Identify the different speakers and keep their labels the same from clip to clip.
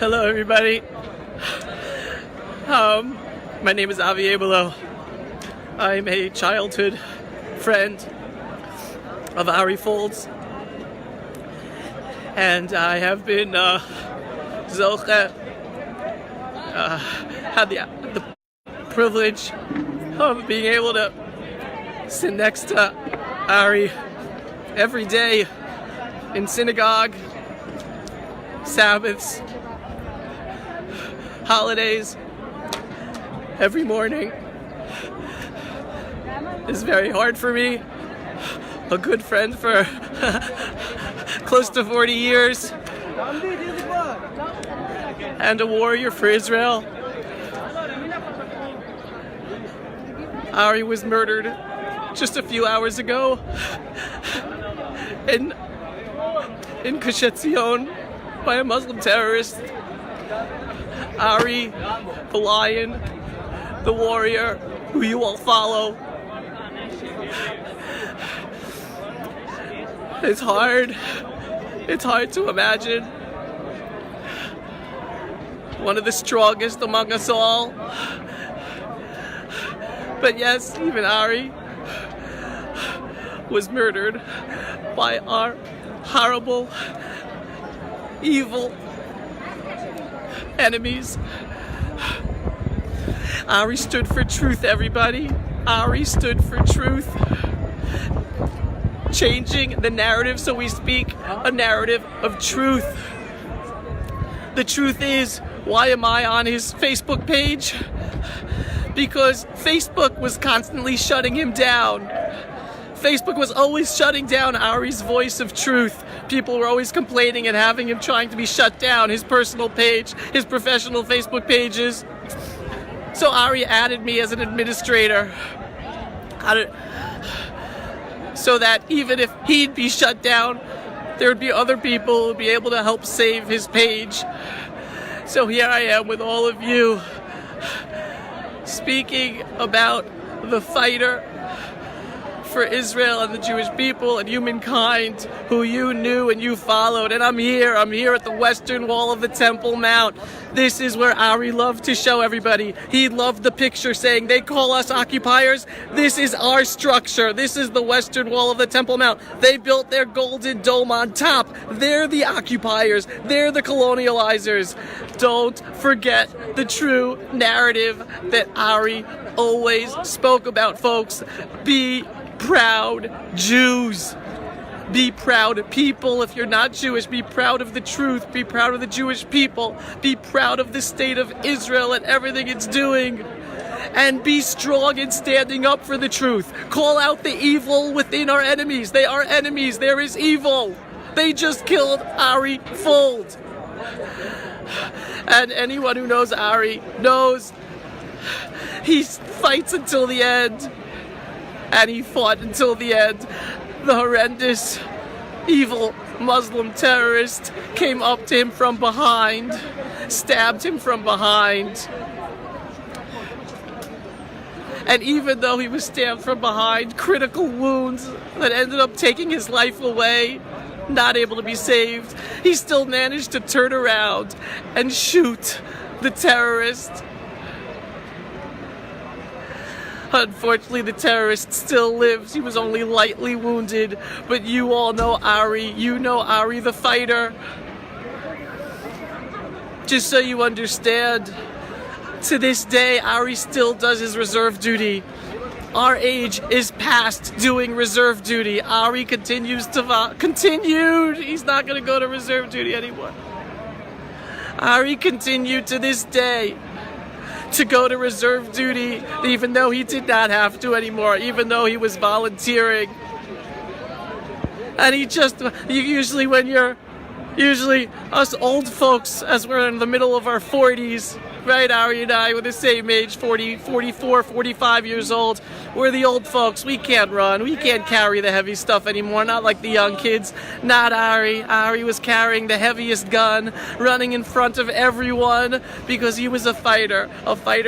Speaker 1: Hello, everybody. My name is Avi Abelow. I'm a childhood friend of Ari Fuld's, and I have been Zoche, had the privilege of being able to sit next to Ari every day in synagogue, Sabbaths, holidays, every morning. It's very hard for me, a good friend for close to 40 years, and a warrior for Israel. Ari was murdered just a few hours ago in Kishetzion by a Muslim terrorist. Ari, the lion, the warrior, who you all follow. It's hard to imagine. One of the strongest among us all. But yes, even Ari was murdered by our horrible, evil enemies. Ari stood for truth, everybody. Ari stood for truth. Changing the narrative so we speak a narrative of truth. The truth is, why am I on his Facebook page? Because Facebook was constantly shutting him down. Facebook was always shutting down Ari's voice of truth. People were always complaining and having him trying to be shut down. His personal page, his professional Facebook pages. So Ari added me as an administrator. So that even if he'd be shut down, there would be other people who would be able to help save his page. So here I am with all of you, speaking about the fighter for Israel and the Jewish people and humankind who you knew and you followed. And I'm here at the western wall of the Temple Mount. This is where Ari loved to show everybody. He loved the picture saying, they call us occupiers. This is our structure. This is the western wall of the Temple Mount. They built their golden dome on top. They're the occupiers. They're the colonializers. Don't forget the true narrative that Ari always spoke about, folks. Be proud Jews. Be proud people. If you're not Jewish, be proud of the truth. Be proud of the Jewish people. Be proud of the state of Israel and everything it's doing. And be strong in standing up for the truth. Call out the evil within our enemies. They are enemies. There is evil. They just killed Ari Fuld. And anyone who knows Ari knows he fights until the end. And he fought until the end. The horrendous, evil Muslim terrorist came up to him from behind, stabbed him from behind. And even though he was stabbed from behind, critical wounds that ended up taking his life away, not able to be saved, he still managed to turn around and shoot the terrorist. Unfortunately, the terrorist still lives. He was only lightly wounded. But you all know Ari. You know Ari the fighter. Just so you understand, to this day, Ari still does his reserve duty. Our age is past doing reserve duty. Ari continues to continued. He's not going to go to reserve duty anymore. Ari continued to this day to go to reserve duty, even though he did not have to anymore, even though he was volunteering. And usually us old folks, as we're in the middle of our 40s, right, Ari and I, we're the same age, 40, 44, 45 years old. We're the old folks. We can't run. We can't carry the heavy stuff anymore, not like the young kids. Not Ari. Ari was carrying the heaviest gun, running in front of everyone, because he was a fighter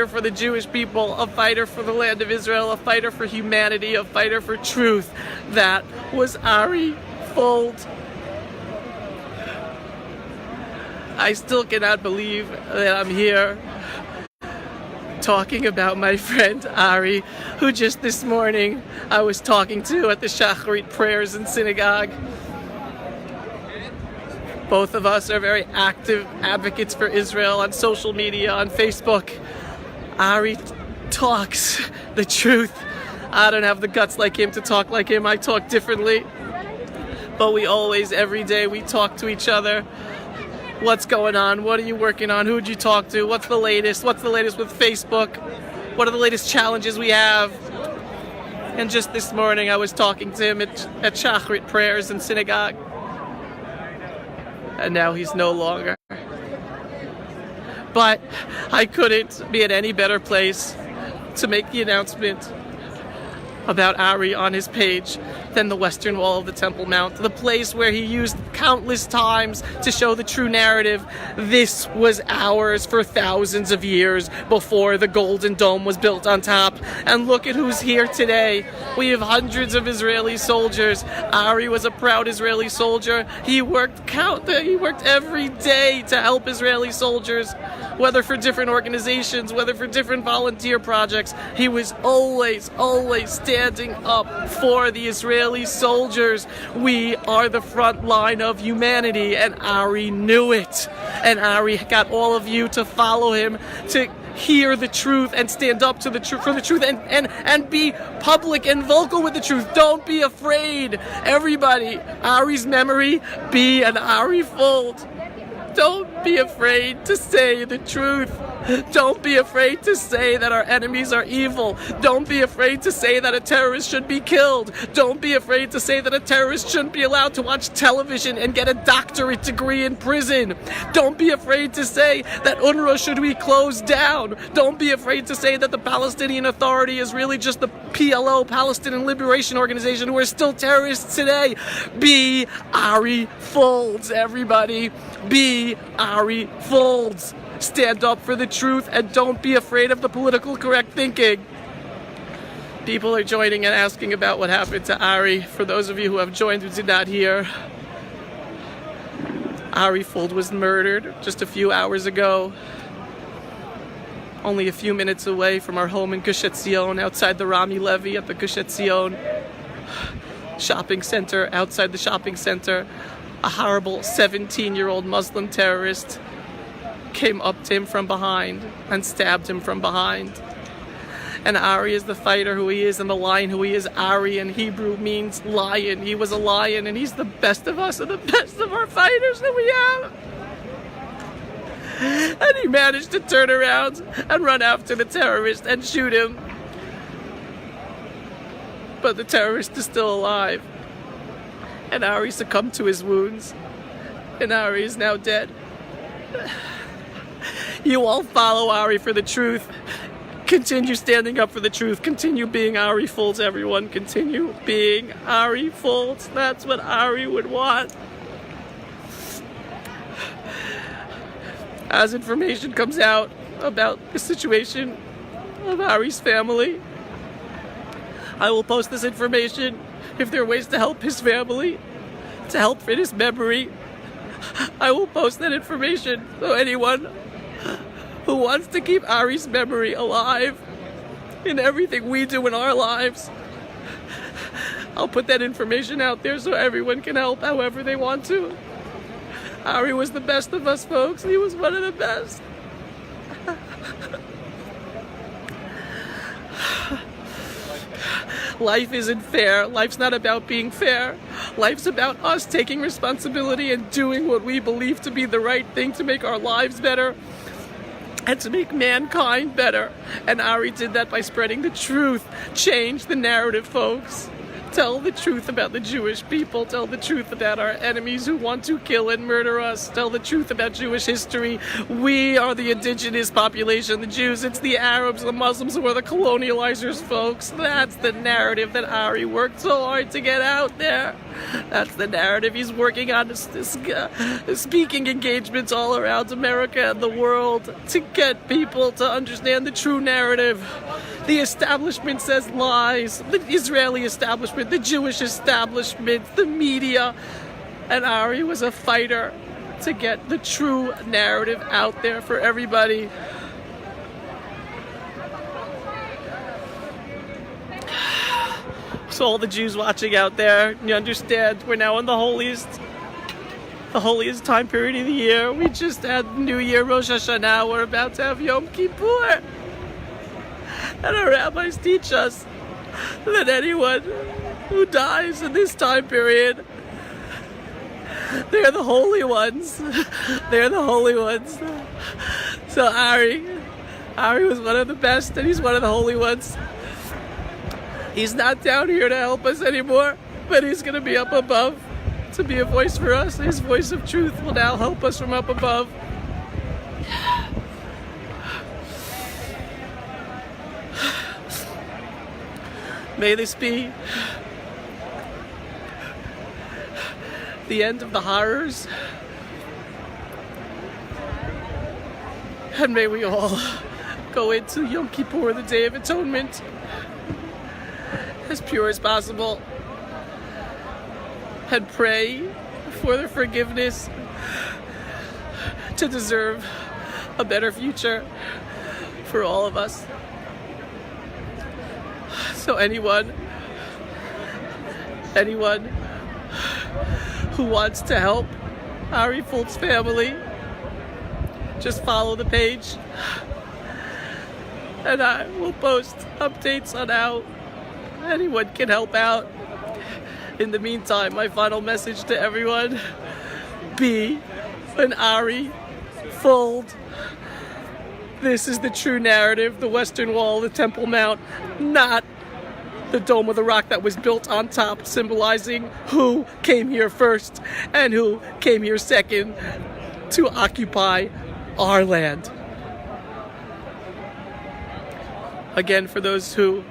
Speaker 1: for the Jewish people, a fighter for the land of Israel, a fighter for humanity, a fighter for truth. That was Ari Fuld. I still cannot believe that I'm here talking about my friend Ari, who just this morning I was talking to at the Shacharit prayers in synagogue. Both of us are very active advocates for Israel on social media, on Facebook. Ari talks the truth. I don't have the guts like him to talk like him. I talk differently. But we always, every day, we talk to each other. What's going on? What are you working on? Who'd you talk to? What's the latest? What's the latest with Facebook? What are the latest challenges we have? And just this morning I was talking to him at Shacharit prayers in synagogue. And now he's no longer. But I couldn't be at any better place to make the announcement about Ari on his page than the western wall of the Temple Mount, the place where he used countless times to show the true narrative. This was ours for thousands of years before the Golden Dome was built on top. And look at who's here today. We have hundreds of Israeli soldiers. Ari was a proud Israeli soldier. He worked every day to help Israeli soldiers, whether for different organizations, whether for different volunteer projects. He was always standing up for the Israeli soldiers. We are the front line of humanity, and Ari knew it. And Ari got all of you to follow him, to hear the truth and stand up to the truth for the truth, and be public and vocal with the truth. Don't be afraid. Everybody, Ari's memory, be an Ari Fuld. Don't be afraid to say the truth. Don't be afraid to say that our enemies are evil. Don't be afraid to say that a terrorist should be killed. Don't be afraid to say that a terrorist shouldn't be allowed to watch television and get a doctorate degree in prison. Don't be afraid to say that UNRWA should be closed down. Don't be afraid to say that the Palestinian Authority is really just the PLO, Palestinian Liberation Organization, who are still terrorists today. Be Ari Fulds, everybody. Be Ari Fulds. Stand up for the truth and don't be afraid of the political correct thinking. People are joining and asking about what happened to Ari. For those of you who have joined who did not hear, Ari Fuld was murdered just a few hours ago, only a few minutes away from our home in Gush Etzion, outside the Rami Levy at the Gush Etzion shopping center. Outside the shopping center, a horrible 17-year-old Muslim terrorist came up to him from behind and stabbed him from behind. And Ari is the fighter who he is, and the lion who he is. Ari in Hebrew means lion. He was a lion, and he's the best of us and the best of our fighters that we have. And he managed to turn around and run after the terrorist and shoot him. But the terrorist is still alive. And Ari succumbed to his wounds. And Ari is now dead. You all follow Ari for the truth. Continue standing up for the truth. Continue being Ari Fulds, everyone. Continue being Ari Fulds. That's what Ari would want. As information comes out about the situation of Ari's family, I will post this information. If there are ways to help his family, to help in his memory, I will post that information. So anyone who wants to keep Ari's memory alive in everything we do in our lives, I'll put that information out there so everyone can help however they want to. Ari was the best of us, folks. He was one of the best. Life isn't fair. Life's not about being fair. Life's about us taking responsibility and doing what we believe to be the right thing to make our lives better and to make mankind better. And Ari did that by spreading the truth. Change the narrative, folks. Tell the truth about the Jewish people. Tell the truth about our enemies who want to kill and murder us. Tell the truth about Jewish history. We are the indigenous population, the Jews. It's the Arabs, the Muslims who are the colonializers, folks. That's the narrative that Ari worked so hard to get out there. That's the narrative he's working on, speaking engagements all around America and the world to get people to understand the true narrative. The establishment says lies. The Israeli establishment, the Jewish establishment, the media. And Ari was a fighter to get the true narrative out there for everybody. So all the Jews watching out there, you understand, we're now in the holiest time period of the year. We just had New Year, Rosh Hashanah. We're about to have Yom Kippur. And our rabbis teach us that anyone who dies in this time period, they're the holy ones. They're the holy ones. So Ari was one of the best, and he's one of the holy ones. He's not down here to help us anymore, but he's going to be up above to be a voice for us. His voice of truth will now help us from up above. May this be the end of the horrors, and may we all go into Yom Kippur, the Day of Atonement, as pure as possible, and pray for the forgiveness to deserve a better future for all of us. So anyone who wants to help Ari Fuld's family, just follow the page, and I will post updates on how anyone can help out. In the meantime, my final message to everyone: be an Ari Fuld. This is the true narrative, the Western Wall, the Temple Mount, not the Dome of the Rock that was built on top, symbolizing who came here first and who came here second to occupy our land. Again, for those who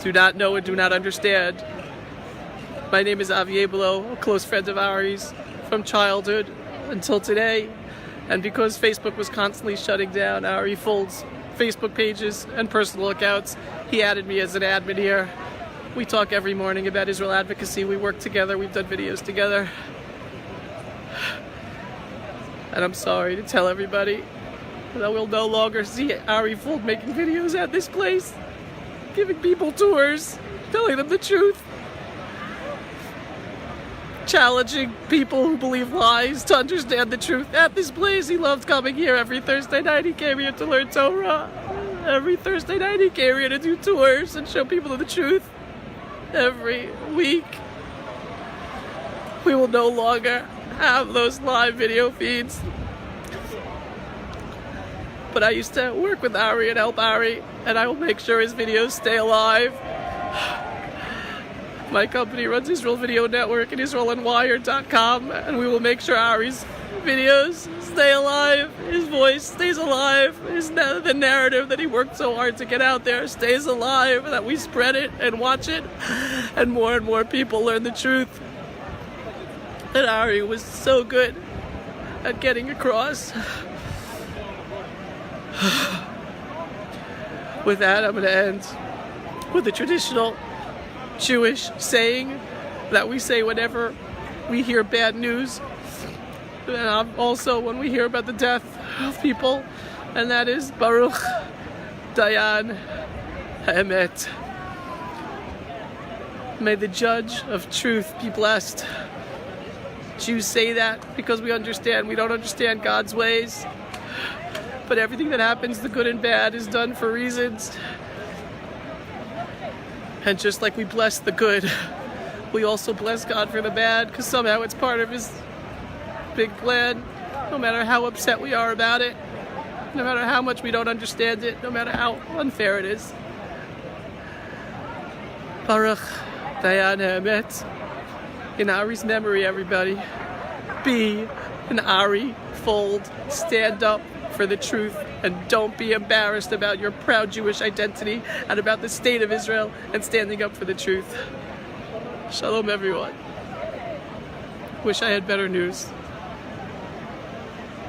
Speaker 1: do not know and do not understand, my name is Avi Abelow, a close friend of Ari's from childhood until today. And because Facebook was constantly shutting down Ari Fuld's Facebook pages and personal accounts, he added me as an admin here. We talk every morning about Israel advocacy. We work together. We've done videos together. And I'm sorry to tell everybody that we'll no longer see Ari Fuld making videos at this place, giving people tours, telling them the truth, challenging people who believe lies to understand the truth at this place. He loved coming here every Thursday night. He came here to learn Torah. Every Thursday night he came here to do tours and show people the truth. Every week we will no longer have those live video feeds. But I used to work with Ari and help Ari, and I will make sure his videos stay alive. My company runs Israel Video Network and IsraelOnWire.com, and we will make sure Ari's videos stay alive, his voice stays alive, the narrative that he worked so hard to get out there stays alive, that we spread it and watch it, and more people learn the truth. And Ari was so good at getting across. With that, I'm going to end with the traditional Jewish saying that we say whenever we hear bad news, and also when we hear about the death of people, and that is Baruch Dayan Ha'emet. May the judge of truth be blessed. Jews say that because we don't understand God's ways, but everything that happens, the good and bad, is done for reasons. And just like we bless the good, we also bless God for the bad, because somehow it's part of his big plan. No matter how upset we are about it, no matter how much we don't understand it, no matter how unfair it is. Baruch Dayan Ha'emet. In Ari's memory, everybody, be an Ari Fuld. Stand up for the truth, and don't be embarrassed about your proud Jewish identity and about the state of Israel, and standing up for the truth. Shalom, everyone. Wish I had better news.